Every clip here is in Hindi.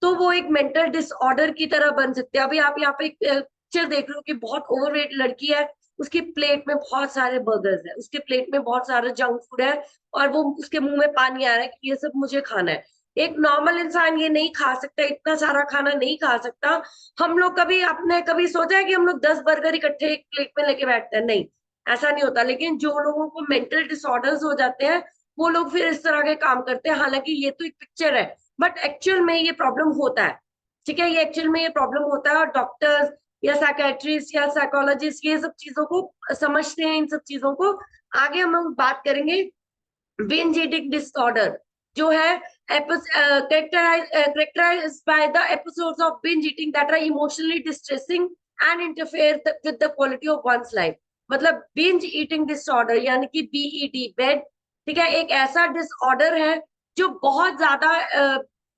तो वो एक मेंटल डिसऑर्डर की तरह बन सकते हैं। अभी आप यहाँ पे एक पिक्चर देख रहे हो कि बहुत ओवरवेट लड़की है, उसकी प्लेट में बहुत सारे बर्गर्स है, उसके प्लेट में बहुत सारा जंक फूड है, और वो उसके मुंह में पानी आ रहा है कि ये सब मुझे खाना है। एक नॉर्मल इंसान ये नहीं खा सकता, इतना सारा खाना नहीं खा सकता। हम लोग कभी, आपने कभी सोचा है कि हम लोग 10 बर्गर इकट्ठे एक प्लेट में लेके बैठते हैं? नहीं, ऐसा नहीं होता। लेकिन जो लोगों को मेंटल डिसऑर्डर्स हो जाते हैं, वो लोग फिर इस तरह के काम करते हैं। हालांकि ये तो एक पिक्चर है, बट एक्चुअल में ये प्रॉब्लम होता है। ठीक है, ये एक्चुअल में ये प्रॉब्लम होता है, और डॉक्टर्स या साइकेट्रिस्ट या साइकोलॉजिस्ट ये सब चीजों को समझते हैं, इन सब चीजों को। आगे हम लोग बात करेंगे binge eating disorder, जो है characterized by the episodes of binge eating that are emotionally distressing and interfere with the quality of one's life। मतलब binge eating disorder यानी कि बीईडी, बेड, ठीक है, एक ऐसा डिसऑर्डर है जो बहुत ज्यादा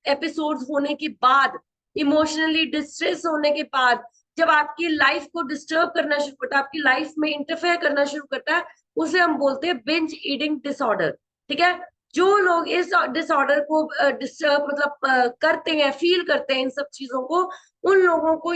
एपिसोड्स होने के बाद, इमोशनली डिस्ट्रेस होने के बाद, जब आपकी लाइफ को डिस्टर्ब करना शुरू करता है, आपकी लाइफ में इंटरफेयर करना शुरू करता है, उसे हम बोलते हैं बिंज ईटिंग डिसऑर्डर। ठीक है, जो लोग इस डिसऑर्डर को डिस्टर्ब मतलब करते हैं, फील करते हैं इन सब चीजों को, उन लोगों को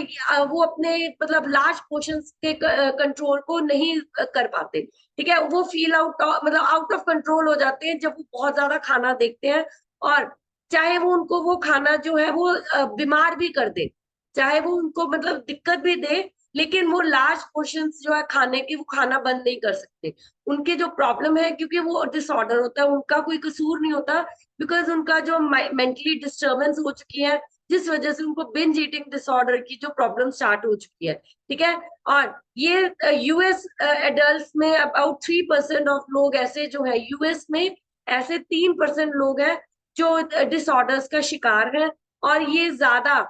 वो अपने मतलब लार्ज पोर्शंस के कंट्रोल को नहीं कर पाते। ठीक है, वो फील आउट मतलब आउट ऑफ कंट्रोल हो जाते हैं जब वो बहुत ज्यादा खाना देखते हैं। और चाहे वो उनको वो खाना जो है वो बीमार भी कर दे, चाहे वो उनको मतलब दिक्कत भी दे, लेकिन वो लार्ज पोर्शंस जो है खाने की, वो खाना बंद नहीं कर सकते। उनके जो प्रॉब्लम है, क्योंकि वो डिसऑर्डर होता है, उनका कोई कसूर नहीं होता, बिकॉज उनका जो मेंटली डिस्टर्बेंस हो चुकी है, जिस वजह से उनको बिंज ईटिंग डिसऑर्डर की जो प्रॉब्लम स्टार्ट हो चुकी है। ठीक है, और ये यूएस एडल्ट में अबाउट 3% ऑफ लोग ऐसे जो है यूएस में, ऐसे 3% लोग हैं जो डिसऑर्डर्स का शिकार है। और ये ज्यादा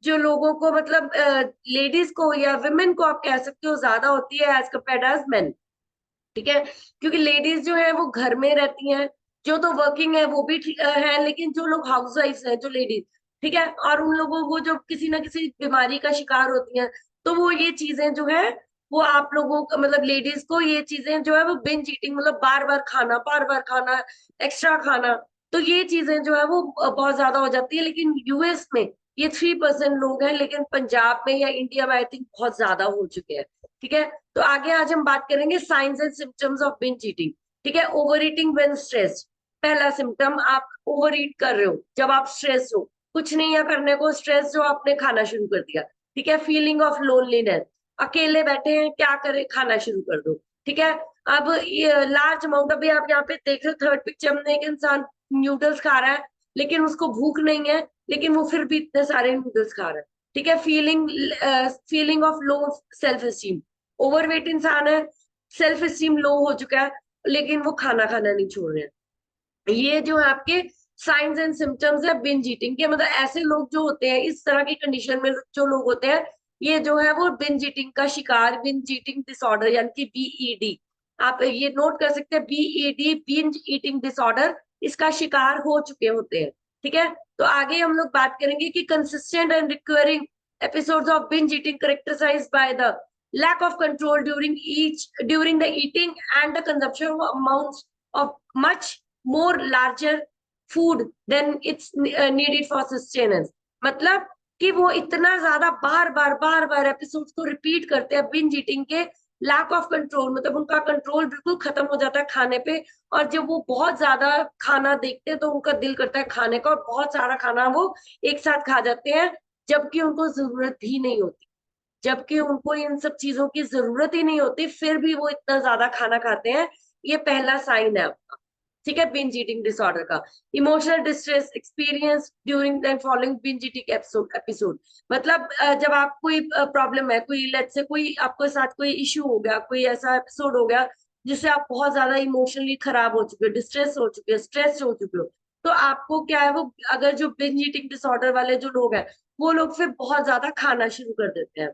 जो लोगों को मतलब लेडीज को या विमेन को आप कह सकते हो ज्यादा होती है एज कम्पेयर्ड एज मेन। ठीक है, क्योंकि लेडीज जो है वो घर में रहती हैं, जो तो वर्किंग है वो भी है, लेकिन जो लोग हाउस वाइफ है, जो लेडीज, ठीक है, और उन लोगों को जो किसी ना किसी बीमारी का शिकार होती हैं, तो वो ये चीजें जो है, वो आप लोगों को मतलब लेडीज को ये चीजें जो है वो बिंज ईटिंग, मतलब बार बार खाना, एक्स्ट्रा खाना, तो ये चीजें जो है वो बहुत ज्यादा हो जाती है। लेकिन यूएस में ये 3% लोग हैं, लेकिन पंजाब में या इंडिया में आई थिंक बहुत ज्यादा हो चुके हैं। ठीक है, तो आगे आज हम बात करेंगे science and symptoms of binge eating. ठीक है, ओवर ईटिंग व्हेन स्ट्रेस्ड। पहला सिम्टम, आप ओवर ईट कर रहे हो जब आप स्ट्रेस हो, कुछ नहीं है करने को, स्ट्रेस जो आपने खाना शुरू कर दिया। ठीक है, फीलिंग ऑफ लोनलीनेस, अकेले बैठे हैं क्या करें, खाना शुरू कर दो। ठीक है, अब लार्ज अमाउंट, अभी आप यहाँ पे देख रहे हो थर्ड पिक्चर में, एक इंसान नूडल्स खा रहा है, लेकिन उसको भूख नहीं है, लेकिन वो फिर भी इतने सारे नूडल्स खा रहा है। ठीक है, feeling of low self esteem, overweight इंसान है, सेल्फ एस्टीम लो हो चुका है, लेकिन वो खाना खाना नहीं छोड़ रहे हैं। ये जो है आपके साइंस एंड सिम्टम्स है बिंज ईटिंग के। मतलब ऐसे लोग जो होते हैं, इस तरह की कंडीशन में जो लोग होते हैं, ये जो है वो बिंज ईटिंग का शिकार, बिंज ईटिंग डिसऑर्डर यानी कि बीईडी, आप ये नोट कर सकते हैं, बीईडी, बिंज ईटिंग डिसऑर्डर, इसका शिकार हो चुके होते हैं। ठीक है, तो आगे हम लोग बात करेंगे कि consistent and recurring episodes of binge eating characterized by the lack of control during the eating and the consumption of amounts of much more larger food than it's needed for sustenance। मतलब कि वो इतना ज्यादा बार बार एपिसोड्स को रिपीट करते हैं बिंज ईटिंग के, लैक ऑफ कंट्रोल, मतलब उनका कंट्रोल बिल्कुल खत्म हो जाता है खाने पे। और जब वो बहुत ज्यादा खाना देखते हैं तो उनका दिल करता है खाने का, और बहुत सारा खाना वो एक साथ खा जाते हैं, जबकि उनको जरूरत भी नहीं होती, जबकि उनको इन सब चीजों की जरूरत ही नहीं होती, फिर भी वो इतना ज्यादा खाना खाते हैं। ये पहला साइन है आपका। ठीक है, बिंज ईटिंग डिसऑर्डर का। Emotional distress experience during and following binge eating episode, मतलब जब आप कोई प्रॉब्लम है, कोई लेट्स से कोई आपके साथ कोई इश्यू हो गया, कोई ऐसा एपिसोड हो गया जिससे आप बहुत ज्यादा इमोशनली खराब हो चुके हो, डिस्ट्रेस हो चुके हो, स्ट्रेस हो चुके हो, तो आपको क्या है वो, अगर जो बिंज ईटिंग डिसऑर्डर वाले जो लोग हैं, वो लोग फिर बहुत ज्यादा खाना शुरू कर देते हैं।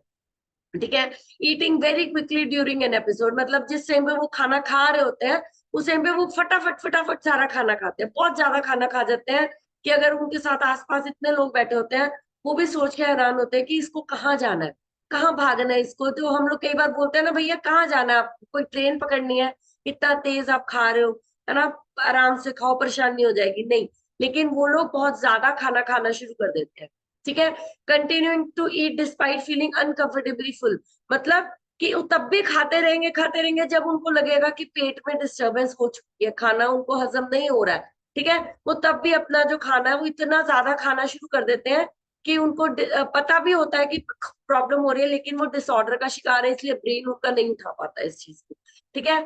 ठीक है, eating very quickly during an episode, मतलब जिस टाइम पे वो खाना खा रहे होते हैं, उस टाइम पे वो फटाफट फटाफट सारा खाना खाते हैं, बहुत ज्यादा खाना खा जाते हैं, कि अगर उनके साथ आसपास इतने लोग बैठे होते हैं, वो भी सोच के हैरान होते हैं कि इसको कहाँ जाना है, कहाँ भागना है इसको। तो हम लोग कई बार बोलते हैं ना, भैया कहाँ जाना है आपको, कोई ट्रेन पकड़नी है, इतना तेज आप खा रहे हो, है ना, आराम से खाओ, परेशानी हो जाएगी, नहीं। लेकिन वो लोग बहुत ज्यादा खाना खाना शुरू कर देते हैं। ठीक है। Continuing to eat despite feeling uncomfortably full, मतलब कि वो तब भी खाते रहेंगे जब उनको लगेगा कि पेट में डिस्टरबेंस हो चुकी है, खाना उनको हजम नहीं हो रहा है, ठीक है, वो तब भी अपना जो खाना है वो इतना ज्यादा खाना शुरू कर देते हैं कि उनको पता भी होता है कि प्रॉब्लम हो रही है, लेकिन वो डिसऑर्डर का शिकार है, इसलिए ब्रेन उनका नहीं उठा पाता इस चीज को, ठीक है।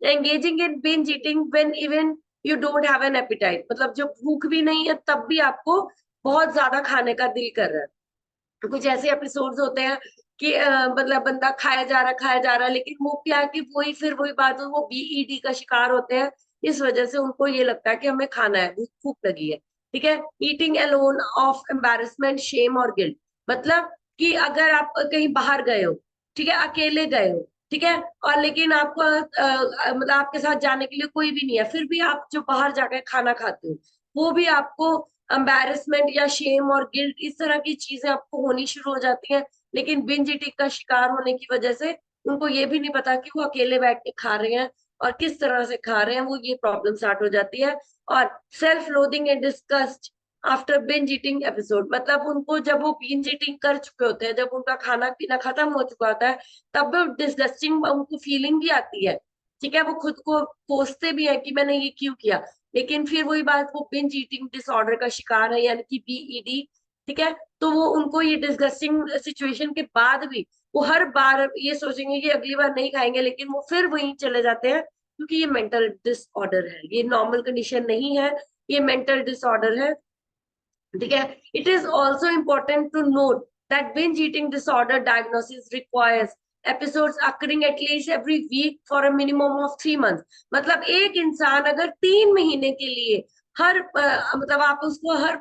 Engaging in binge eating when even you don't have an appetite, मतलब जब भूख भी नहीं है तब भी आपको बहुत ज्यादा खाने का दिल कर रहा है। कुछ ऐसे एपिसोड्स होते हैं कि मतलब बंदा खाया जा रहा है, लेकिन वो क्या है कि वही फिर वही बात है, वो बीईडी का शिकार होते हैं, इस वजह से उनको ये लगता है कि हमें खाना है, भूख भूख लगी है, ठीक है। Eating alone of embarrassment shame और गिल्ट, मतलब कि अगर आप कहीं बाहर गए हो, ठीक है, अकेले गए हो, ठीक है, और लेकिन आपको मतलब आपके साथ जाने के लिए कोई भी नहीं है, फिर भी आप जो बाहर जाकर खाना खाते हो, वो भी आपको एम्बैरेसमेंट या शेम और गिल्ट, इस तरह की चीजें आपको होनी शुरू हो जाती हैं। लेकिन बिंज ईटिंग का शिकार होने की वजह से उनको ये भी नहीं पता कि वो अकेले बैठ के खा रहे हैं और किस तरह से खा रहे हैं, वो ये प्रॉब्लम स्टार्ट हो जाती है। और self loading and disgust after binge eating episode, मतलब उनको जब वो बिंज ईटिंग कर चुके होते हैं, जब उनका खाना पीना खत्म हो चुका होता है, तब भी डिस्गस्टिंग उनको फीलिंग भी आती है, ठीक है, वो खुद को कोसते भी है कि मैंने ये क्यों किया, लेकिन फिर वही बात, वो बिंज ईटिंग डिसऑर्डर का शिकार है यानी कि बीईडी, ठीक है, तो वो उनको ये डिस्गस्टिंग सिचुएशन के बाद भी वो हर बार ये सोचेंगे कि अगली बार नहीं खाएंगे, लेकिन वो फिर वहीं चले जाते हैं, क्योंकि ये मेंटल डिसऑर्डर है, ये नॉर्मल कंडीशन नहीं है, ये मेंटल डिसऑर्डर है, ठीक है। It is also important to note that binge eating disorder diagnosis requires episodes occurring at least every week for a minimum of 3 months, मतलब एक इंसान अगर 3 महीने के लिए हर मतलब आप उसको हर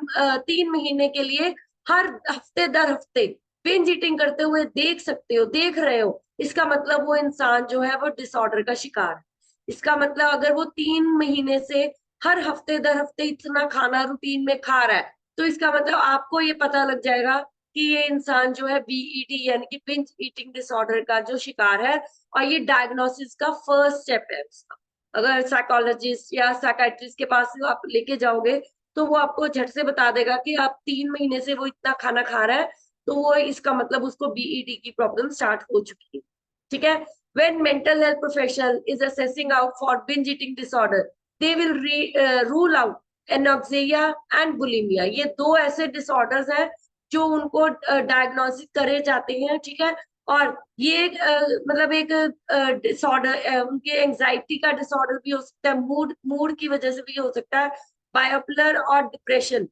3 महीने के लिए हर हफ्ते दर हफ्ते बिंज ईटिंग करते हुए देख सकते हो, देख रहे हो, इसका मतलब वो इंसान जो है वो डिसऑर्डर का शिकार है। इसका मतलब अगर वो 3 महीने से हर हफ्ते दर हफ्ते इतना खाना रूटीन में खा रहा है, तो इसका मतलब आपको ये पता लग जाएगा कि ये इंसान जो है बीईडी यानी कि बिंज ईटिंग डिसऑर्डर का जो शिकार है, और ये डायग्नोसिस का फर्स्ट स्टेप है उसका। अगर साइकोलॉजिस्ट या साइकाइट्रिस्ट के पास आप लेके जाओगे, तो वो आपको झट से बता देगा कि आप 3 महीने से वो इतना खाना खा रहा है, तो वो इसका मतलब उसको बीईडी की प्रॉब्लम स्टार्ट हो चुकी है, ठीक है। when mental health professional is assessing out for binge eating disorder, they will rule out anoxia and bulimia, ये दो ऐसे डिसऑर्डर्स हैं जो उनको डायग्नोसिस करे जाते हैं, ठीक है। और ये मतलब एक डिसऑर्डर उनके एंजाइटी का डिसऑर्डर भी हो सकता है, मूड मूड की वजह से भी हो सकता है, बायोपुलर और डिप्रेशन,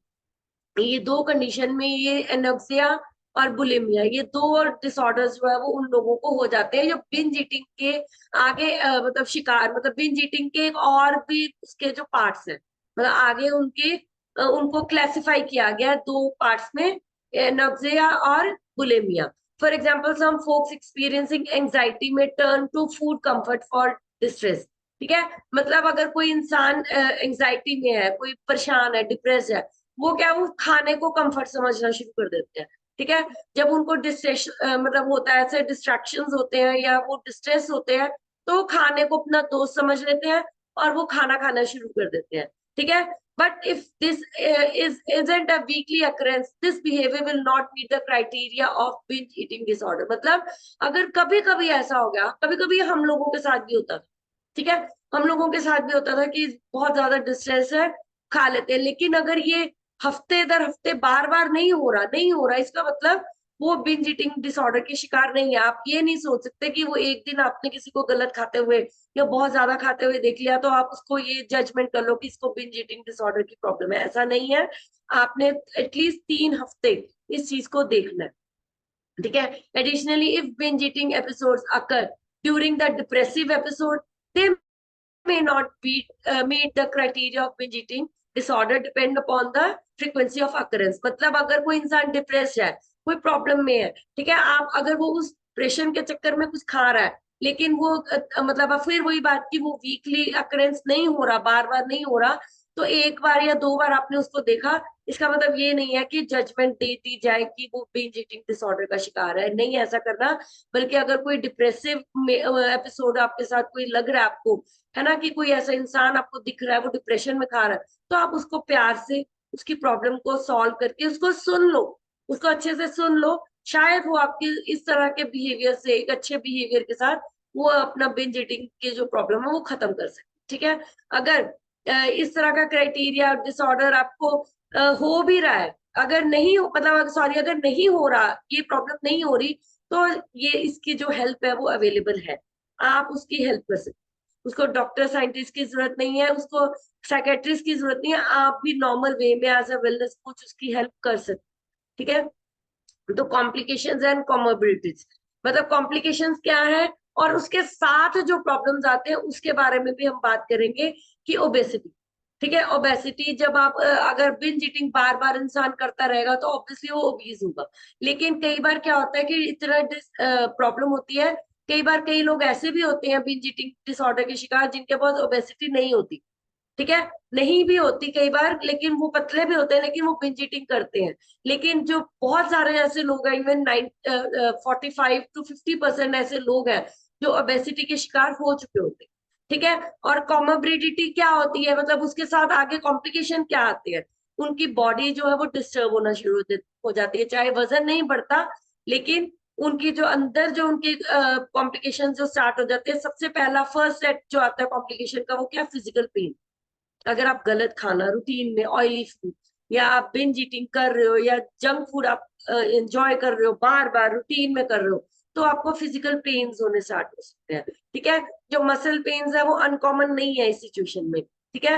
ये दो कंडीशन में ये एनोक्सिया और बुलिमिया, ये दो डिसऑर्डर्स जो है वो उन लोगों को हो जाते हैं जो बिंज ईटिंग के आगे मतलब शिकार, मतलब बिंज ईटिंग के और भी उसके जो पार्ट्स हैं, मतलब आगे उनके उनको क्लासिफाई किया गया है दो पार्ट्स में, एनोक्सिया और bulimia. For example some folks experiencing anxiety में turn to food comfort for distress, ठीक है, मतलब अगर कोई इंसान एंजाइटी में है, कोई परेशान है, डिप्रेस है, वो क्या, वो खाने को कंफर्ट समझना शुरू कर देते हैं, ठीक है। जब उनको डिस्ट्रेस मतलब होता है, ऐसे डिस्ट्रैक्शंस होते हैं या वो डिस्ट्रेस होते हैं, तो वो खाने को अपना दोस्त समझ लेते हैं और वो खाना खाना शुरू कर देते हैं, ठीक है। But if this is isn't a weekly occurrence, this behavior will not meet the criteria of binge eating disorder, मतलब अगर कभी कभी ऐसा हो गया, कभी कभी हम लोगों के साथ भी होता था, ठीक है, हम लोगों के साथ भी होता था कि बहुत ज्यादा डिस्ट्रेस है, खा लेते हैं, लेकिन अगर ये हफ्ते दर हफ्ते बार बार नहीं हो रहा, इसका मतलब वो बिंज ईटिंग डिसऑर्डर के शिकार नहीं है। आप ये नहीं सोच सकते कि वो एक दिन आपने किसी को गलत खाते हुए या बहुत ज्यादा खाते हुए देख लिया तो आप उसको ये जजमेंट कर लो कि इसको बिंज ईटिंग डिसऑर्डर की प्रॉब्लम है, ऐसा नहीं है। आपने एटलीस्ट 3 हफ्ते इस चीज को देखना है, ठीक है। Additionally if binge eating episodes occur during the depressive episode, they may not meet the criteria of binge eating disorder depend upon the frequency of occurrence, मतलब अगर कोई इंसान डिप्रेस है, कोई प्रॉब्लम में है, ठीक है, आप अगर वो उस डिप्रेशन के चक्कर में कुछ खा रहा है, लेकिन वो मतलब फिर वही बात कि वो वीकली अकरेंस नहीं हो रहा, बार बार नहीं हो रहा, तो एक बार या दो बार आपने उसको देखा, इसका मतलब ये नहीं है कि जजमेंट दे दी जाए कि वो बिंज ईटिंग डिसऑर्डर का शिकार है, नहीं ऐसा करना। बल्कि अगर कोई डिप्रेसिव एपिसोड आपके साथ कोई लग रहा है आपको, है ना, कि कोई ऐसा इंसान आपको दिख रहा है वो डिप्रेशन में खा रहा है, तो आप उसको प्यार से उसकी प्रॉब्लम को सॉल्व करके उसको सुन लो, उसको अच्छे से सुन लो, शायद वो आपके इस तरह के बिहेवियर से, एक अच्छे बिहेवियर के साथ वो अपना बिंज ईटिंग की जो प्रॉब्लम है वो खत्म कर सके। ठीक है, अगर इस तरह का क्राइटेरिया डिसऑर्डर आपको हो भी रहा है, अगर नहीं हो, मतलब सॉरी, अगर नहीं हो रहा, ये प्रॉब्लम नहीं हो रही, तो ये इसकी जो हेल्प है वो अवेलेबल है, आप उसकी हेल्प कर सकते। उसको डॉक्टर साइंटिस्ट की जरूरत नहीं है, उसको साइकेट्रिस्ट की जरूरत नहीं है, आप भी नॉर्मल वे में एज अ वेलनेस कोच उसकी हेल्प कर सकते। ठीक है, तो कॉम्प्लिकेशंस एंड कॉमोबिलिटीज, मतलब कॉम्प्लिकेशंस क्या है और उसके साथ जो प्रॉब्लम्स आते हैं उसके बारे में भी हम बात करेंगे, कि ओबेसिटी। ठीक है, ओबेसिटी जब आप अगर बिंज ईटिंग बार बार इंसान करता रहेगा तो ऑब्वियसली वो ओबीज होगा। लेकिन कई बार क्या होता है कि इतना प्रॉब्लम होती है, कई बार कई लोग ऐसे भी होते हैं बिंज ईटिंग डिसऑर्डर के शिकार जिनके पास ओबेसिटी नहीं होती। ठीक है, नहीं भी होती कई बार, लेकिन वो पतले भी होते हैं, लेकिन वो बिंज ईटिंग करते हैं। लेकिन जो बहुत सारे ऐसे लोग हैं, इवन 45 to 50% ऐसे लोग हैं जो ओबेसिटी के शिकार हो चुके होते हैं। ठीक है, और कॉमोबिडिटी क्या होती है, मतलब उसके साथ आगे कॉम्प्लिकेशन क्या आते हैं, उनकी बॉडी जो है वो डिस्टर्ब होना शुरू हो जाती है, चाहे वजन नहीं बढ़ता, लेकिन उनकी जो अंदर जो उनकी कॉम्प्लिकेशन जो स्टार्ट हो जाते हैं, सबसे पहला फर्स्ट सेट जो आता है कॉम्प्लिकेशन का, वो क्या, फिजिकल पेन। अगर आप गलत खाना रूटीन में, ऑयली फूड, या आप बिंज ईटिंग कर रहे हो, या जंक फूड आप एंजॉय कर रहे हो, बार बार रूटीन में कर रहे हो, तो आपको फिजिकल पेन्स होने स्टार्ट हो सकते हैं। ठीक है, जो मसल पेन्स है वो अनकॉमन नहीं है इस सिचुएशन में। ठीक है,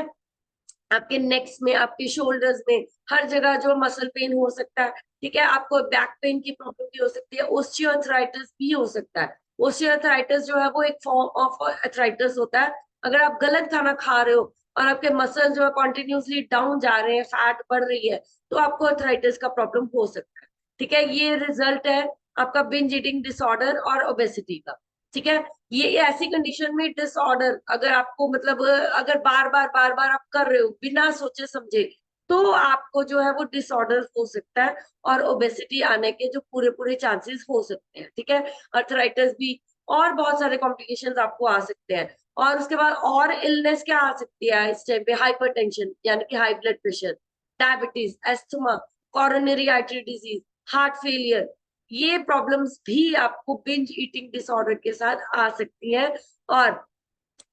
आपके नेक्स में, आपके शोल्डर्स में, हर जगह जो मसल पेन हो सकता है। ठीक है, आपको बैक पेन की प्रॉब्लम भी हो सकती है, ओस्टियोआर्थराइटिस भी हो सकता है। ओस्टियोआर्थराइटिस जो है वो एक फॉर्म ऑफ अर्थराइटिस होता है। अगर आप गलत खाना खा रहे हो और आपके मसल जो है कॉन्टिन्यूसली डाउन जा रहे हैं, फैट बढ़ रही है, तो आपको अर्थराइटिस का प्रॉब्लम हो सकता है। ठीक है, ये रिजल्ट है आपका बिंज ईटिंग डिसऑर्डर और ओबेसिटी का। ठीक है, ये ऐसी कंडीशन में डिसऑर्डर, अगर आपको मतलब अगर बार बार आप कर रहे हो बिना सोचे समझे, तो आपको जो है वो डिसऑर्डर हो सकता है, और ओबेसिटी आने के जो पूरे पूरे चांसेस हो सकते हैं। ठीक है, अर्थराइटिस भी, और बहुत सारे कॉम्प्लिकेशंस आपको आ सकते हैं। और उसके बाद और इलनेस क्या आ सकती है इस टाइम पे, हाइपरटेंशन यानी कि high blood pressure, diabetes, asthma, coronary artery disease, heart failure, ये प्रॉब्लम्स भी आपको बिंज ईटिंग डिसऑर्डर के साथ आ सकती हैं। और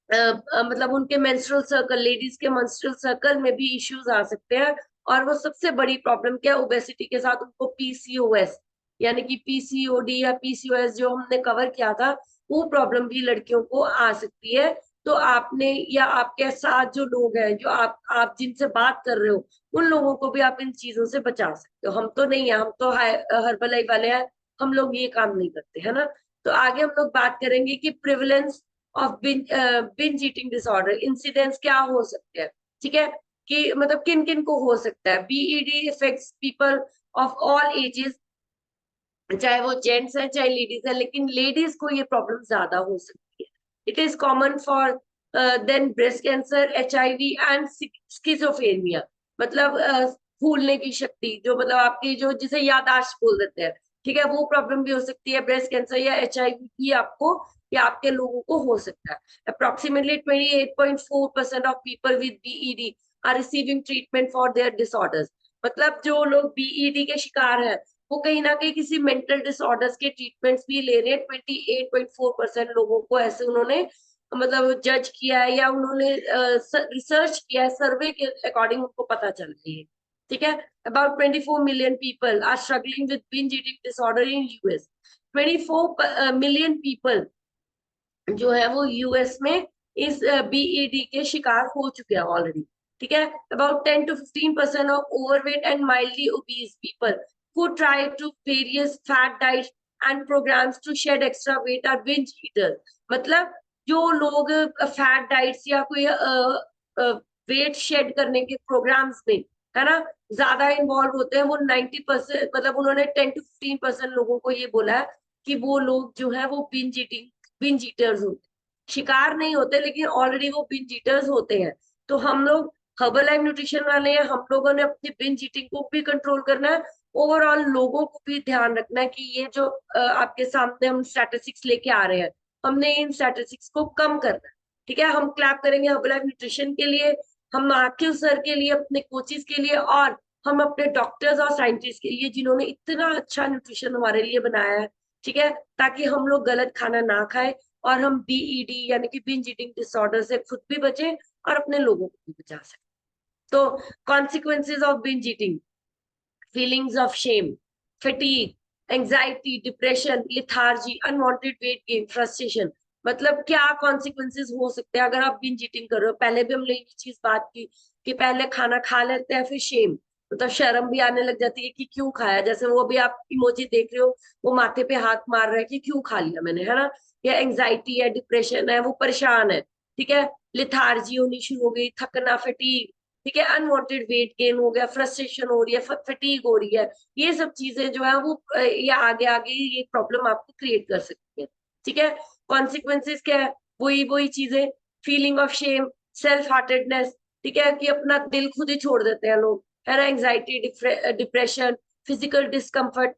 मतलब उनके मेंस्ट्रुअल सर्कल, लेडीज के मेंस्ट्रुअल सर्कल में भी इश्यूज आ सकते हैं। और वो सबसे बड़ी प्रॉब्लम क्या है, ओबेसिटी के साथ उनको पीसीओएस, यानी कि पीसीओडी या पीसीओएस जो हमने कवर किया था, वो प्रॉब्लम भी लड़कियों को आ सकती है। तो आपने, या आपके साथ जो लोग हैं, जो आप जिनसे बात कर रहे हो, उन लोगों को भी आप इन चीजों से बचा सकते हो। हम तो नहीं है, हम तो हर्बल वाले हैं, हम लोग ये काम नहीं करते, है ना। तो आगे हम लोग बात करेंगे कि prevalence of binge eating disorder, incidence क्या हो सकते हैं। ठीक है, कि मतलब किन किन को हो सकता है। B.Ed effects people of all ages, चाहे वो जेंट्स है चाहे लेडीज है, लेकिन लेडीज को ये प्रॉब्लम ज्यादा हो सकती है। It is common for then breast cancer, HIV and schizophrenia, मतलब भूलने की शक्ति, जो मतलब आपकी जो, जिसे याददाश्त बोल देते हैं। ठीक है, वो प्रॉब्लम भी हो सकती है, ब्रेस्ट कैंसर या एचआईवी की आपको या आपके लोगों को हो सकता है। Approximately 28.4% of people with BED are receiving treatment for their disorders, मतलब जो लोग बीईडी के शिकार हैं वो कहीं ना कहीं किसी मेंटल डिसऑर्डर्स के ट्रीटमेंट्स भी ले रहे हैं। 28.4% लोगों को ऐसे उन्होंने मतलब जज किया है, या उन्होंने रिसर्च किया है, सर्वे के अकॉर्डिंग उनको पता चल रही है। ठीक है, about 24 million people are struggling with binge eating disorder in US. 24 million people जो है वो यूएस में इस बीईडी के शिकार हो चुके हैं ऑलरेडी। ठीक है, about 10 to 15% of overweight and mildly obese people who try to various fat diets and programs to shed extra weight are binge eaters, मतलब जो लोग फैट डाइट्स या कोई वेट शेड करने के प्रोग्राम्स में, है ना, ज्यादा इन्वॉल्व होते हैं, वो 90%, मतलब उन्होंने 10 to 15% लोगों को ये बोला है कि वो लोग जो है वो बिंज ईटर्स होते हैं। शिकार नहीं होते, लेकिन ऑलरेडी वो बिंज ईटर्स होते हैं। तो हम लोग हर्बल लाइफ न्यूट्रिशन वाले हैं, हम लोगों ने अपनी बिंज ईटिंग को भी कंट्रोल करना है, ओवरऑल लोगों को भी ध्यान रखना है कि ये जो आपके सामने हम स्टैटिस्टिक्स लेके आ रहे हैं, हमने इन स्टैटिस्टिक्स को कम करना है। ठीक है, हम क्लैप करेंगे हर्बल लाइफ न्यूट्रिशन के लिए, हम आकिल सर के लिए, अपने कोचिज के लिए, और हम अपने डॉक्टर्स और साइंटिस्ट के लिए जिन्होंने इतना अच्छा न्यूट्रिशन हमारे लिए बनाया है, ठीक है, ताकि हम लोग गलत खाना ना खाएं और हम बीईडी यानी कि बिंज ईटिंग डिसऑर्डर से खुद भी बचें और अपने लोगों को भी बचा सकें। तो consequences of binge eating: feelings of shame, fatigue, anxiety, depression, lethargy, unwanted weight gain, frustration। मतलब क्या कॉन्सिक्वेंसेस हो सकते हैं अगर आप बिंज ईटिंग कर रहे हो। पहले भी हमने ये चीज बात की कि पहले खाना खा लेते हैं, फिर शेम, मतलब शर्म भी आने लग जाती है कि क्यों खाया। जैसे वो भी आप इमोजी देख रहे हो, वो माथे पे हाथ मार रहा है कि क्यों खा लिया मैंने, है ना। या एंग्जाइटी है, डिप्रेशन है, वो परेशान है, ठीक है। लिथार्जी होनी शुरू हो गई, थकना, फटीग, ठीक है। अनवांटेड वेट गेन हो गया, फ्रस्ट्रेशन हो रही है, फटीग हो रही है। ये सब चीजें जो है वो ये आगे आगे ये प्रॉब्लम आपको क्रिएट कर सकती है, ठीक है। कॉन्सिक्वेंसेस क्या है? वही वही चीजें: feeling of shame, self heartedness, ठीक है, कि अपना दिल खुद ही छोड़ देते हैं लोग, है ना। Anxiety, depression, physical discomfort,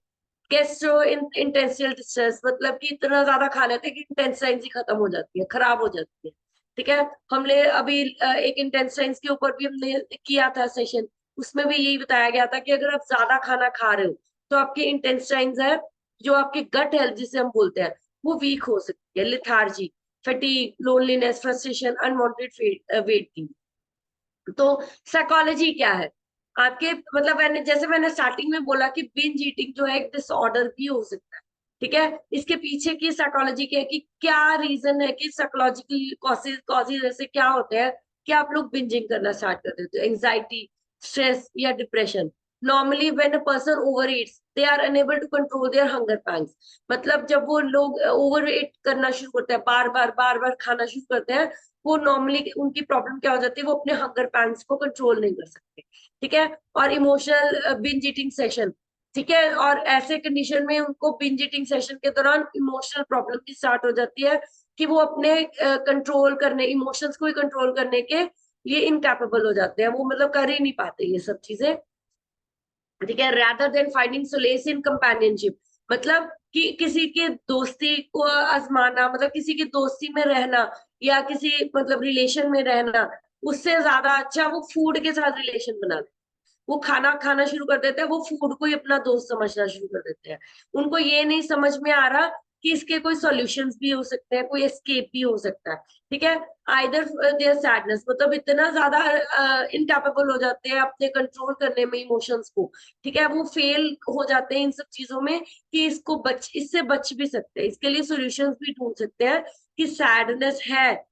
gastro intestinal distress, मतलब कि इतना ज्यादा खा लेते हैं कि इंटेस्टाइन्स ही खत्म हो जाती है, खराब हो जाती है, ठीक है। हमने अभी एक इंटेस्टाइन्स के ऊपर भी हमने किया था सेशन, उसमें भी यही बताया गया था कि अगर आप ज्यादा खाना खा रहे हो तो आपके इंटेस्टाइन्स है, जो आपके गट हेल्थ जिसे हम बोलते हैं, वो वीक हो सकती है। Lethargy, fatigue, loneliness, frustration, unwanted weight gain. तो साइकोलॉजी क्या है आपके, मतलब मैंने स्टार्टिंग में बोला कि बिंज ईटिंग जो है एक डिसऑर्डर भी हो सकता है, ठीक है। इसके पीछे की साइकोलॉजी क्या है, कि क्या रीजन है, कि साइकोलॉजिकल कॉजेज कॉजेज ऐसे क्या होते हैं कि आप लोग बिंजिंग करना स्टार्ट कर देते हो। एंजाइटी, स्ट्रेस या depression: normally when a person over eats they are unable to control their hunger pangs. मतलब जब वो लोग ओवर ईट करना शुरू करते हैं, बार बार खाना शुरू करते हैं, वो नॉर्मली उनकी प्रॉब्लम क्या हो जाती है, वो अपने हंगर पैंस को कंट्रोल नहीं कर सकते, ठीक है। और इमोशनल बिंज ईटिंग सेशन, ठीक है, और ऐसे कंडीशन में उनको बिंज ईटिंग सेशन के दौरान इमोशनल प्रॉब्लम की स्टार्ट हो जाती है, कि वो अपने कंट्रोल करने, इमोशंस को ही कंट्रोल करने के लिए इनकैपेबल हो जाते हैं, वो मतलब कर ही नहीं पाते ये सब चीजें, ठीक है। rather than finding solace in companionship, मतलब कि किसी के दोस्ती को आजमाना, मतलब किसी की दोस्ती में रहना या किसी मतलब रिलेशन में रहना, उससे ज्यादा अच्छा वो फूड के साथ रिलेशन बना ले। वो खाना खाना शुरू कर देते हैं, वो फूड को ही अपना दोस्त समझना शुरू कर देते हैं। उनको ये नहीं समझ में आ रहा कि इसके कोई सॉल्यूशंस भी हो सकते हैं, कोई एस्केप भी हो सकता है, ठीक है। आइदर देयर सैडनेस, मतलब इतना ज्यादा इनकैपेबल हो जाते हैं अपने कंट्रोल करने में इमोशंस को, ठीक है। वो फेल हो जाते हैं इन सब चीजों में, कि इससे बच भी सकते हैं, इसके लिए सॉल्यूशंस भी ढूंढ सकते हैं, कि सैडनेस है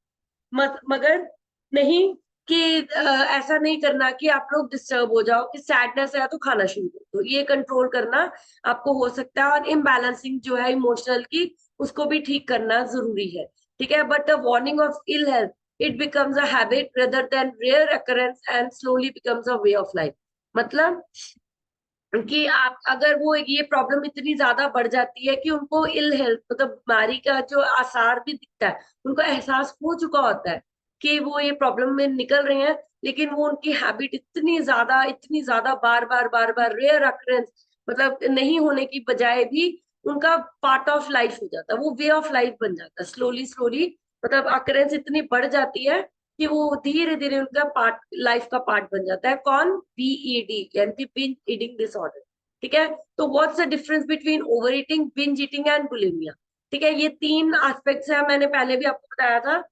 मगर नहीं, कि ऐसा नहीं करना कि आप लोग डिस्टर्ब हो जाओ, कि सैडनेस है तो खाना शुरू कर दो, ये कंट्रोल करना आपको हो सकता है। और इम्बैलेंसिंग जो है इमोशनल की, उसको भी ठीक करना जरूरी है, ठीक है। But the warning of ill health, it becomes a habit rather than rare occurrence and slowly becomes a way of life. मतलब कि आप अगर वो ये प्रॉब्लम इतनी ज्यादा बढ़ जाती है कि उनको इल हेल्थ, मतलब बीमारी का जो आसार भी दिखता है, उनको एहसास हो चुका होता है कि वो ये प्रॉब्लम में निकल रहे हैं, लेकिन वो उनकी हैबिट इतनी ज्यादा बार बार रेयर अकरेंस, मतलब नहीं होने की बजाय भी उनका पार्ट ऑफ लाइफ हो जाता है, वो वे ऑफ लाइफ बन जाता है स्लोली स्लोली। मतलब अकरेंस इतनी बढ़ जाती है कि वो धीरे धीरे उनका पार्ट, लाइफ का पार्ट बन जाता है। कौन? बीईडी यानी कि बिंज ईटिंग डिसऑर्डर, ठीक है। तो what's the difference between over eating, binge eating and bulimia, ठीक है। ये तीन एस्पेक्ट्स है, मैंने पहले भी आपको बताया था।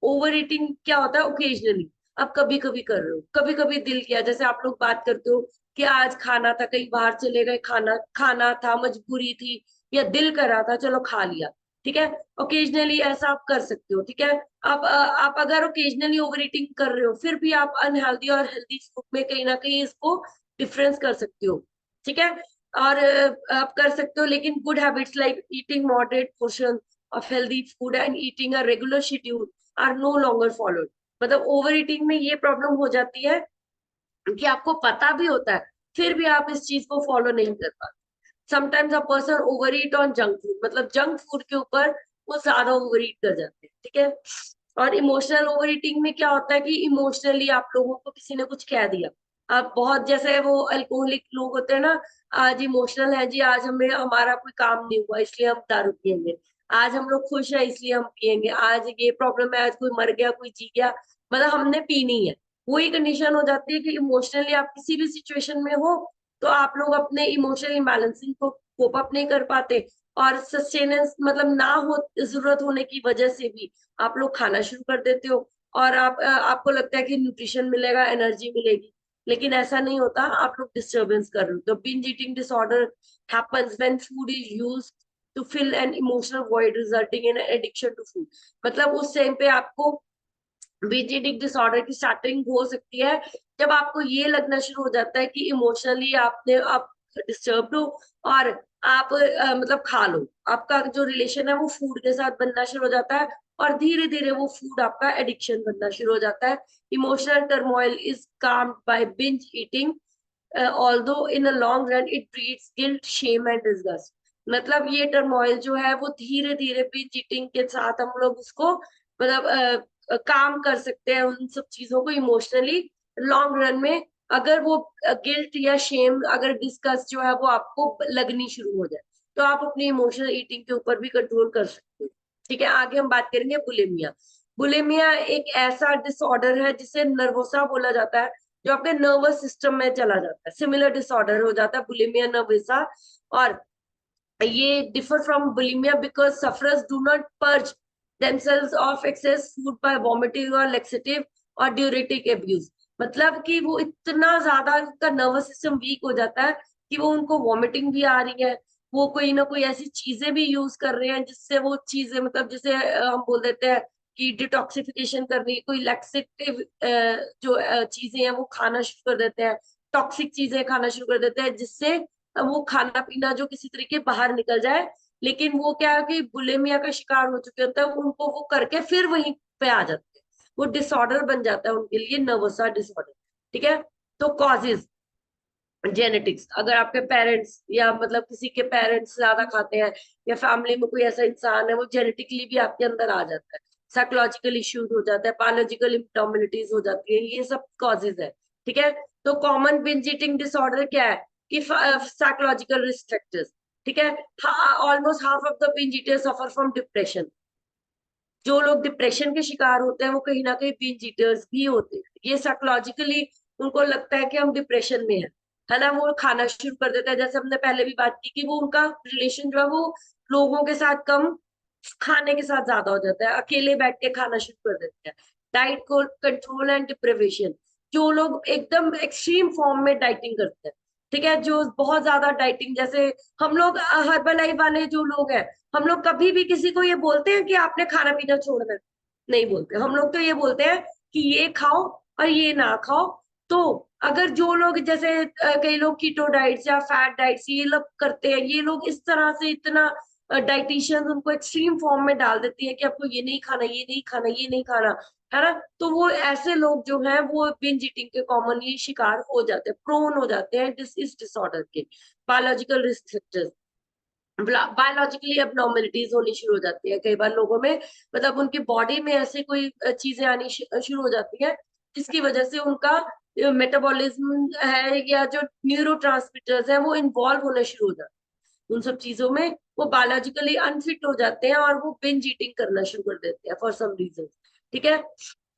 ओवर ईटिंग क्या होता है? ओकेजनली, आप कभी कभी कर रहे हो, कभी कभी दिल किया, जैसे आप लोग बात करते हो कि आज खाना था, कहीं बाहर चले गए, खाना खाना था, मजबूरी थी या दिल कर रहा था, चलो खा लिया, ठीक है। ओकेजनली ऐसा आप कर सकते हो, ठीक है। आप अगर ओकेजनली ओवर ईटिंग कर रहे हो, फिर भी आप अनहेल्दी और हेल्दी फूड में कहीं ना कहीं इसको डिफरेंस कर सकते हो, ठीक है। और आप कर सकते हो, लेकिन good habits like eating moderate portion of healthy food and eating a regular schedule are no longer followed. मतलब ओवर ईटिंग में ये प्रॉब्लम हो जाती है कि आपको पता भी होता है, फिर भी आप इस चीज को फॉलो नहीं कर पाते। Sometimes a person over eat on junk food, मतलब जंक फूड के ऊपर वो ज्यादा ओवर ईट कर जाते हैं, ठीक है। और इमोशनल ओवर ईटिंग में क्या होता है कि इमोशनली आप लोगों को किसी ने कुछ कह दिया, आप बहुत, जैसे वो अल्कोहलिक लोग होते हैं ना, आज इमोशनल है जी, आज हमें हमारा कोई काम नहीं हुआ इसलिए हम दारू पियेंगे, आज हम लोग खुश है इसलिए हम पियेंगे, आज ये प्रॉब्लम है, आज कोई मर गया कोई जी गया, मतलब हमने पीनी है, वही कंडीशन हो जाती है कि इमोशनली आप किसी भी सिचुएशन में हो तो आप लोग अपने इमोशनल इम्बैलेंसिंग को कोप अप नहीं कर पाते, और सस्टेनेंस मतलब ना हो, जरूरत होने की वजह से भी आप लोग खाना शुरू कर देते हो, और आपको लगता है कि न्यूट्रिशन मिलेगा, एनर्जी मिलेगी, लेकिन ऐसा नहीं होता, आप लोग डिस्टरबेंस कर रहे हो। तो binge eating disorder happens when food is used to fill an emotional void resulting in addiction to food. मतलब उस टाइम पे आपको बिंज ईटिंग डिसऑर्डर की स्टार्टिंग हो सकती है जब आपको ये लगना शुरू हो जाता है कि इमोशनली आप डिस्टर्ब हो, और आप मतलब खा लो, आपका जो रिलेशन है वो फूड के साथ बनना शुरू हो जाता है, और धीरे धीरे वो फूड आपका एडिक्शन बनना शुरू हो जाता है। Emotional turmoil is calmed by binge eating, although in a long run it breeds guilt, shame and disgust. मतलब ये टर्मोइल जो है वो धीरे धीरे बिंज ईटिंग के साथ हम लोग उसको मतलब काम कर सकते हैं, उन सब चीजों को इमोशनली लॉन्ग रन में, अगर वो गिल्ट या शेम, अगर डिस्कस जो है वो आपको लगनी शुरू हो जाए, तो आप अपनी इमोशनल ईटिंग के ऊपर भी कंट्रोल कर सकते हो। ठीक है, आगे हम बात करेंगे बुलिमिया। बुलिमिया एक ऐसा डिसऑर्डर है जिसे नर्वोसा बोला जाता है, जो आपके नर्वस सिस्टम में चला जाता है, सिमिलर डिसऑर्डर हो जाता है बुलिमिया नर्वोसा। और ये differ from bulimia because sufferers do not purge themselves of excess food by vomiting or laxative और diuretic abuse। मतलब कि वो इतना ज्यादा उनका नर्वस सिस्टम वीक हो जाता है कि वो उनको वॉमिटिंग भी आ रही है, वो कोई ना कोई ऐसी चीजें भी यूज कर रहे हैं जिससे वो चीजें मतलब जैसे हम बोल देते हैं कि डिटॉक्सिफिकेशन करनी है, कोई लैक्सेटिव जो चीजें हैं वो खाना शुरू कर देते हैं, टॉक्सिक चीजें खाना शुरू कर देते हैं, जिससे वो खाना पीना जो किसी तरीके बाहर निकल जाए। लेकिन वो क्या है कि बुलिमिया का शिकार हो चुके होते हैं, उनको वो करके फिर वहीं पे आ जाते हैं, वो डिसऑर्डर बन जाता है उनके लिए, नर्वसा डिसऑर्डर। ठीक है, तो कॉजेज, जेनेटिक्स, अगर आपके पेरेंट्स या मतलब किसी के पेरेंट्स ज्यादा खाते हैं, या फैमिली में कोई ऐसा इंसान है वो जेनेटिकली भी आपके अंदर आ जाता है, साइकोलॉजिकल इश्यूज हो जाता है, बायोलॉजिकल इनडॉमिनिटीज हो जाती है, ये सब कॉजेज है। ठीक है, तो कॉमन बिंज ईटिंग डिसऑर्डर क्या है कि साइकोलॉजिकल रिस्क फैक्टर्स। ठीक है, almost half of the binge eaters suffer from depression. जो लोग डिप्रेशन के शिकार होते हैं वो कहीं ना कहीं बिंज ईटर्स भी होते हैं, ये साइकोलॉजिकली उनको लगता है कि हम डिप्रेशन में है ना, वो खाना शुरू कर देता है। जैसे हमने पहले भी बात की कि वो उनका रिलेशन जो है वो लोगों के साथ कम, खाने के साथ ज्यादा हो जाता है, अकेले बैठ के खाना शुरू कर देते हैं। डाइट को कंट्रोल एंड डिप्रिवेशन, जो लोग एकदम एक्सट्रीम फॉर्म में डाइटिंग करते हैं, ठीक है, जो बहुत ज्यादा डाइटिंग, जैसे हम लोग हर्बल वाले जो लोग हैं, हम लोग कभी भी किसी को ये बोलते हैं कि आपने खाना पीना छोड़ना है? नहीं बोलते, हम लोग तो ये बोलते हैं कि ये खाओ और ये ना खाओ। तो अगर जो लोग जैसे कई लोग कीटो डाइट्स या फैट डाइट्स ये लोग करते हैं, ये लोग इस तरह से इतना डाइटिशियंस उनको एक्सट्रीम फॉर्म में डाल देती है कि आपको ये नहीं खाना, ये नहीं खाना, ये नहीं खाना, है ना, तो वो ऐसे लोग जो हैं वो बिंज ईटिंग के कॉमनली शिकार हो जाते हैं, प्रोन हो जाते हैं इस डिसऑर्डर के। Biological risk factors, biologically abnormalities होनी शुरू हो जाती है कई बार लोगों में, मतलब उनकी बॉडी में ऐसे कोई चीजें आनी शुरू हो जाती है जिसकी वजह से उनका मेटाबॉलिज्म है या जो न्यूरो है वो इन्वॉल्व होना शुरू हो जाते हैं उन सब चीजों में, वो बायोलॉजिकली अनफिट हो जाते हैं और वो बिंज ईटिंग करना शुरू कर देते हैं फॉर सम रीजन। ठीक है,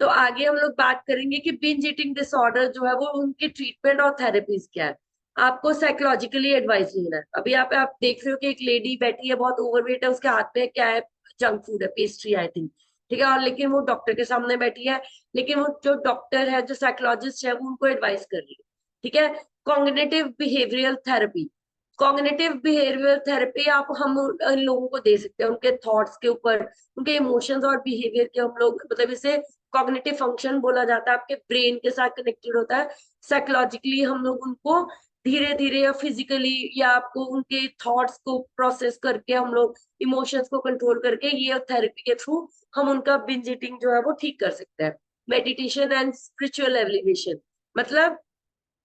तो आगे हम लोग बात करेंगे कि बिंज ईटिंग डिसऑर्डर जो है वो उनके ट्रीटमेंट और थेरेपीज क्या है। आपको साइकोलॉजिकली एडवाइस लेना है। अभी आप देख रहे हो कि एक लेडी बैठी है, बहुत ओवरवेट है, उसके हाथ में क्या है, जंक फूड है, पेस्ट्री आई थिंक। ठीक है, और लेकिन वो डॉक्टर के सामने बैठी है, लेकिन वो जो डॉक्टर है, जो साइकोलॉजिस्ट है, वो उनको एडवाइस कर रही है। ठीक है, cognitive behavioural therapy, cognitive behaviour therapy आप हम इन लोगों को दे सकते हैं, उनके थॉट्स के ऊपर, उनके इमोशंस और बिहेवियर के हम लोग मतलब इसे कॉग्निटिव फंक्शन बोला जाता है, आपके ब्रेन के साथ कनेक्टेड होता है। साइकोलॉजिकली हम लोग उनको धीरे धीरे या फिजिकली या आपको उनके थॉट्स को प्रोसेस करके हम लोग इमोशंस को कंट्रोल करके ये थेरेपी के थ्रू हम उनका बिंज ईटिंग जो है वो ठीक कर सकते हैं। मेडिटेशन एंड स्पिरिचुअल एलिवेशन, मतलब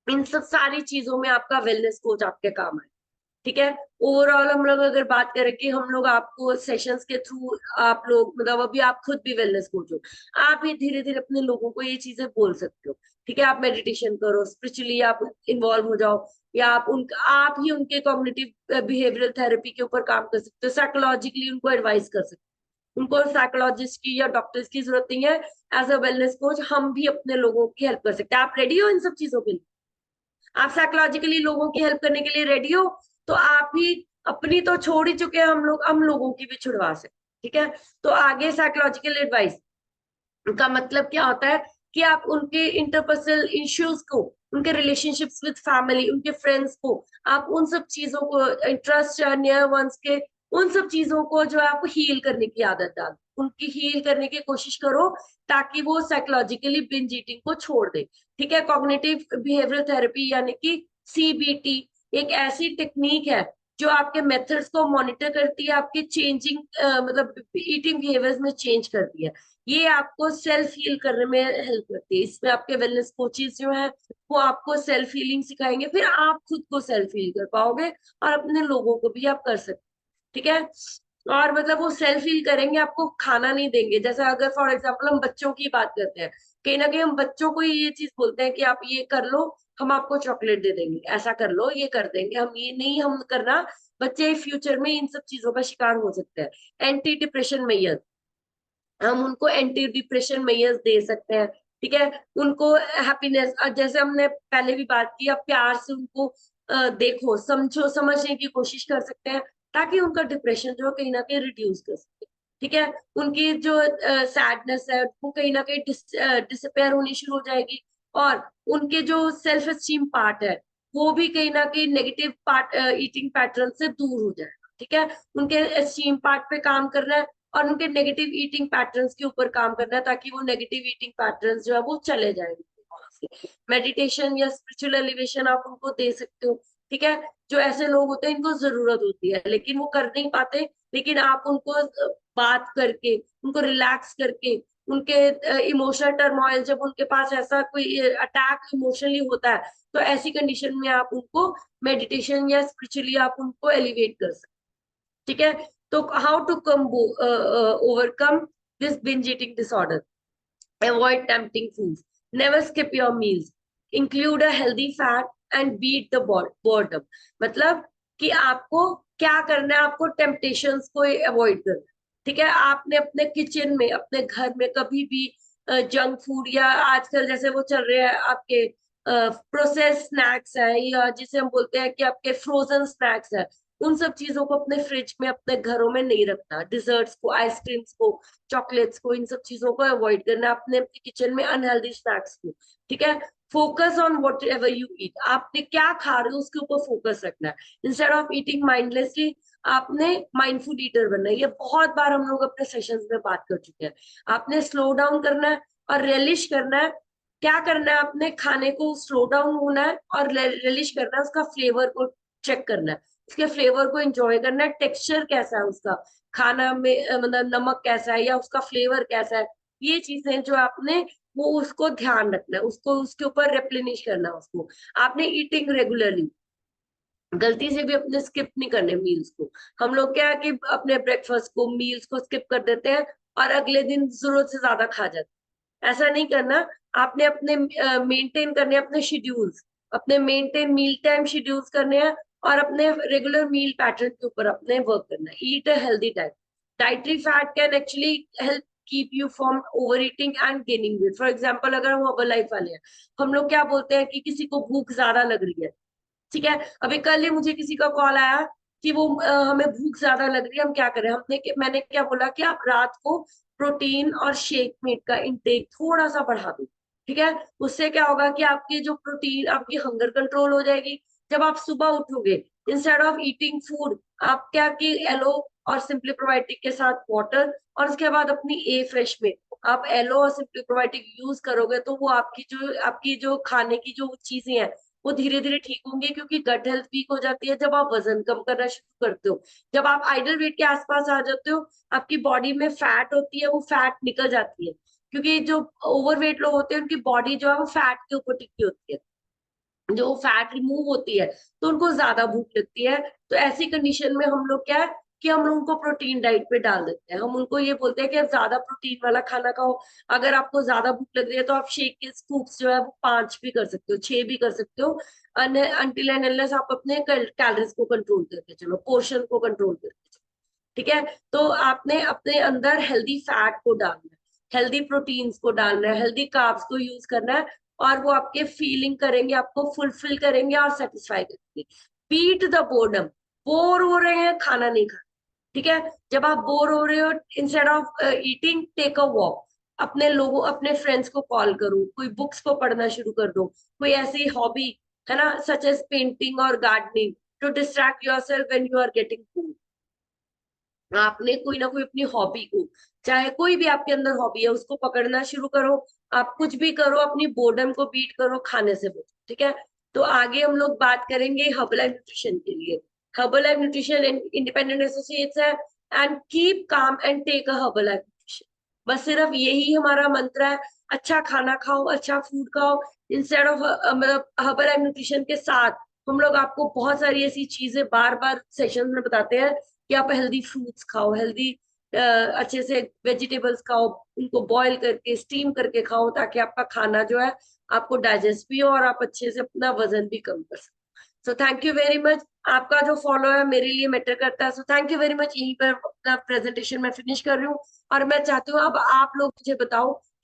इन सब सारी चीजों में आपका वेलनेस कोच आपके काम है। ठीक है, ओवरऑल हम लोग अगर बात करें कि हम लोग आपको सेशंस के थ्रू आप लोग मतलब अभी आप खुद भी वेलनेस कोच हो, आप भी धीरे धीरे अपने लोगों को ये चीजें बोल सकते हो। ठीक है, आप मेडिटेशन करो, स्पिरिचुअली आप इन्वॉल्व हो जाओ, या आप ही उनके कॉग्निटिव बिहेवियरल थेरेपी के ऊपर काम कर सकते हो, साइकोलॉजिकली उनको एडवाइस कर सकते हो। उनको साइकोलॉजिस्ट की या डॉक्टर्स की जरूरत नहीं है। एज अ वेलनेस कोच हम भी अपने लोगों की हेल्प कर सकते हैं। आप रेडी हो इन सब चीजों के लिए? आप साइकोलॉजिकली लोगों की हेल्प करने के लिए रेडी हो? तो आप ही अपनी तो छोड़ ही चुके हैं, हम लोगों की भी छुड़वा सकते हैं, ठीक है? तो आगे साइकोलॉजिकल एडवाइस का मतलब क्या होता है कि आप उनके इंटरपर्सनल इश्यूज को, उनके रिलेशनशिप्स विद फैमिली, उनके फ्रेंड्स को, आप उन सब चीजों को, इंटरेस्ट या नियर वंस के, उन सब चीजों को जो है आपको हील करने की आदत डाल, उनकी हील करने की कोशिश करो, ताकि वो साइकोलॉजिकली बिंज ईटिंग को छोड़ दे। ठीक है? कॉग्निटिव बिहेवियरल थेरेपी यानी कि सीबीटी एक ऐसी टेक्निक है जो आपके मेथड्स को मॉनिटर करती है, आपके चेंजिंग मतलब ईटिंग बिहेवियर्स में चेंज करती है। ये आपको सेल्फ हील करने में हेल्प करती है। इसमें आपके वेलनेस कोचेस जो है वो आपको सेल्फ हीलिंग सिखाएंगे, फिर आप खुद को सेल्फ हील कर पाओगे और अपने लोगों को भी आप कर सकते। ठीक है? और मतलब वो सेल्फ हील करेंगे, आपको खाना नहीं देंगे। जैसे अगर फॉर एग्जाम्पल हम बच्चों की बात करते हैं, कहीं ना कहीं हम बच्चों को ये चीज बोलते हैं कि आप ये कर लो, हम आपको चॉकलेट दे देंगे, ऐसा कर लो, ये कर देंगे, हम ये नहीं हम करना। बच्चे फ्यूचर में इन सब चीजों का शिकार हो सकते हैं। एंटी डिप्रेशन मेजर, हम उनको एंटी डिप्रेशन मेजर्स दे सकते हैं। ठीक है? उनको हैप्पीनेस, जैसे हमने पहले भी बात की, आप प्यार से उनको देखो, समझो, समझने की कोशिश कर सकते हैं, ताकि उनका डिप्रेशन जो है कहीं ना कहीं रिड्यूस कर सके। ठीक है? उनकी जो सैडनेस है वो कहीं ना कहीं डिसअपेयर होनी शुरू हो जाएगी, और उनके जो सेल्फ एस्टीम पार्ट है वो भी कहीं ना कहीं नेगेटिव पार्ट ईटिंग पैटर्न से दूर हो जाएगा। ठीक है? उनके एस्टीम पार्ट पे काम करना है, और उनके नेगेटिव ईटिंग पैटर्न्स के ऊपर काम करना है, ताकि वो नेगेटिव ईटिंग पैटर्न्स जो है वो चले जाएंगे वहां से। मेडिटेशन या स्पिरिचुअल एलिवेशन आप उनको दे सकते हो। ठीक है? जो ऐसे लोग होते हैं इनको जरूरत होती है लेकिन वो कर नहीं पाते, लेकिन आप उनको बात करके, उनको रिलैक्स करके, उनके इमोशनल टर्मोइल, जब उनके पास ऐसा कोई अटैक इमोशनली होता है, तो ऐसी कंडीशन में आप उनको मेडिटेशन या स्पिरिचुअली आप उनको एलिवेट कर सकते। ठीक है? तो how to come overcome this binge eating disorder? Avoid tempting foods, never skip your meals, include a healthy fat and beat the boredom. मतलब कि आपको क्या करना है, आपको टेम्पटेशंस को अवॉइड करना है। ठीक है? आपने अपने किचन में, अपने घर में कभी भी जंक फूड, या आजकल जैसे वो चल रहे हैं आपके प्रोसेस स्नैक्स है, या जिसे हम बोलते हैं कि आपके फ्रोजन स्नैक्स है, उन सब चीजों को अपने फ्रिज में, अपने घरों में नहीं रखना। डिजर्ट्स को, आइसक्रीम्स को, चॉकलेट्स को, इन सब चीजों को अवॉइड करना, अपने अपने किचन में अनहेल्दी स्नैक्स को। ठीक है? Focus on what ever you eat, आपने क्या खा रहे हो उसके ऊपर फोकस रखना है, इंस्टेड ऑफ ईटिंग माइंडलेसली। आपने माइंडफुल ईटर बनना है। ये बहुत बार हम लोग अपने सेशंस में बात कर चुके हैं। आपने स्लो डाउन करना है और रेलिश करना है। क्या करना है? आपने खाने को स्लो डाउन होना है और रिलिश करना है, उसका फ्लेवर को चेक करना है, उसके फ्लेवर को एंजॉय करना है। टेक्सचर कैसा है उसका, खाना में मतलब नमक कैसा है या उसका फ्लेवर कैसा है, ये चीजें जो आपने, वो उसको ध्यान रखना है, उसको उसके ऊपर रेप्लेनिश करना है उसको। आपने ईटिंग रेगुलरली, गलती से भी अपने स्किप नहीं करने मील्स को। हम लोग क्या है कि अपने ब्रेकफास्ट को, मील्स को स्किप कर देते हैं और अगले दिन जरूरत से ज्यादा खा जाते हैं। ऐसा नहीं करना। आपने अपने मेंटेन करने हैं अपने शेड्यूल्स, अपने मेंटेन मील टाइम शेड्यूल्स करने हैं, और अपने रेगुलर मील पैटर्न के ऊपर अपने वर्क करना है। Eat a healthy diet. Dietary fat can actually help keep you from over eating and gaining weight. For example, अगर हम हर्बल लाइफ वाले हैं, हम लोग क्या बोलते हैं कि किसी को भूख ज्यादा लग रही है। ठीक है? अभी कल ही मुझे किसी का कॉल आया कि वो हमें भूख ज्यादा लग रही है, हम क्या करें? मैंने क्या बोला कि आप रात को प्रोटीन और शेक मीट का इंटेक थोड़ा सा बढ़ा दो। ठीक है? उससे क्या होगा कि आपकी जो प्रोटीन, आपकी हंगर कंट्रोल हो जाएगी। जब आप सुबह उठोगे, इंस्टेड ऑफ ईटिंग फूड, आप क्या कि एलो और सिंपली प्रोबायोटिक के साथ वाटर, और उसके बाद अपनी ए फ्रेश में आप एलो और सिंपली प्रोबायोटिक यूज करोगे, तो वो आपकी जो खाने की जो चीजें हैं वो धीरे धीरे ठीक होंगे, क्योंकि गट हेल्थ वीक हो जाती है जब आप वजन कम करना शुरू करते हो। जब आप आइडल वेट के आसपास आ जाते हो, आपकी बॉडी में फैट होती है, वो फैट निकल जाती है, क्योंकि जो ओवरवेट लोग होते हैं उनकी बॉडी जो है वो फैट के ऊपर टिकी होती है। जो फैट रिमूव होती है तो उनको ज्यादा भूख लगती है। तो ऐसी कंडीशन में हम लोग क्या है कि हम लोगों को प्रोटीन डाइट पे डाल देते हैं। हम उनको ये बोलते हैं कि आप ज्यादा प्रोटीन वाला खाना खाओ। अगर आपको ज्यादा भूख लग रही है तो आप शेक के स्कूप्स जो है वो 5 भी कर सकते हो, 6 भी कर सकते हो, अनटिल एंड अनलेस आप अपने कैलोरीज को कंट्रोल करके चलो, पोर्शन को कंट्रोल करके चलो। ठीक है। तो आपने अपने अंदर हेल्दी फैट को डालना है, हेल्दी प्रोटीन्स को डालना है, हेल्दी कार्ब्स को यूज करना है, और वो आपके फीलिंग करेंगे, आपको फुलफिल करेंगे और सेटिस्फाई करेंगे। बीट द बोर्डम, बोर हो रहे हैं खाना नहीं खाना, ठीक है। जब आप बोर हो रहे हो, instead of eating take a walk, अपने लोगों अपने फ्रेंड्स को कॉल करो, कोई बुक्स को पढ़ना शुरू कर दो, कोई ऐसी हॉबी है ना, सच एज पेंटिंग और gardening, to distract yourself when you are getting bored. आपने कोई ना कोई अपनी हॉबी को, चाहे कोई भी आपके अंदर हॉबी है, उसको पकड़ना शुरू करो। आप कुछ भी करो, अपनी बोर्डम को बीट करो, खाने से बचो, ठीक है। तो आगे हम लोग बात करेंगे हर्बल न्यूट्रिशन के लिए। हर्बल न्यूट्रिशन इंडिपेंडेंट एसोसिएट्स है, and keep calm and take a herbal nutrition. बस सिर्फ यही हमारा मंत्र है, अच्छा खाना खाओ, अच्छा फूड खाओ, इंस्टेड ऑफ मतलब हर्बल न्यूट्रिशन के साथ हम लोग आपको बहुत सारी ऐसी चीजें बार बार सेशन में बताते हैं कि आप हेल्दी फ्रूट्स खाओ, हेल्दी अच्छे से वेजिटेबल्स खाओ, उनको बॉईल करके स्टीम करके खाओ, ताकि आपका खाना जो है आपको डाइजेस्ट भी हो और आप अच्छे से अपना वजन भी कम कर सको। So thank you very much. आपका जो फॉलो है मेरे लिए मैटर करता है, so thank you very much. यहीं पर अपना प्रेजेंटेशन मैं फिनिश कर रही हूँ, और मैं चाहती हूँ अब आप लोग मुझे बताओ